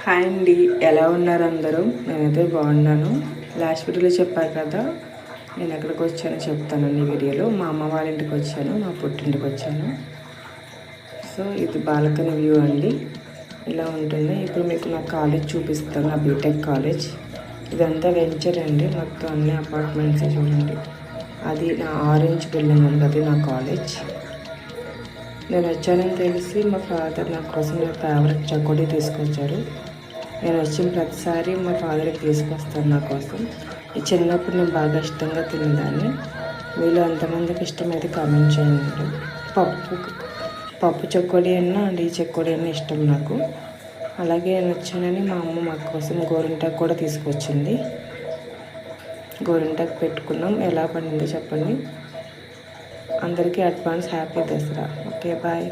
Hi అండి, ఎలా ఉన్నారు అందరూ? నేనైతే బాగున్నాను. లాస్ట్ వీడియోలో చెప్పాను కదా నేను ఎక్కడికి వచ్చానో చెప్తానండి. ఈ వీడియోలో మా అమ్మ వాళ్ళ ఇంటికి వచ్చాను, మా పుట్టింటికి వచ్చాను. సో ఇది బాల్కనీ వ్యూ అండి, ఇలా ఉంటుంది. ఇప్పుడు మీకు నా కాలేజ్ చూపిస్తాను, నా బీటెక్ కాలేజ్. ఇదంతా వెంచర్ అండి, మొత్తం అన్ని అపార్ట్మెంట్స్ చూడండి. అది నా ఆరెంజ్ బిల్డింగ్ ఉంది, అది నా కాలేజ్. నేను వచ్చానని తెలిసి మా ఫాదర్ నా కోసం ఫేవరెట్ చకోడీ తీసుకొచ్చారు. నేను వచ్చిన ప్రతిసారి మా ఫాదర్కి తీసుకొస్తాను నా కోసం. ఈ చిన్నప్పుడు నేను బాగా ఇష్టంగా తినేదాన్ని. మీలో ఎంతమందికి ఇష్టమైతే కామెంట్ చేయండి. పప్పు చకోడీ అన్నా అండ్ ఈ చకోడీ అన్నా ఇష్టం నాకు. అలాగే నేను వచ్చానని మా అమ్మ మా కోసం గోరింటాకు కూడా తీసుకొచ్చింది. గోరింటాకు పెట్టుకున్నాం. ఎలా పడిందో చెప్పండి. అందరికీ advance happy Dasara. Okay, bye.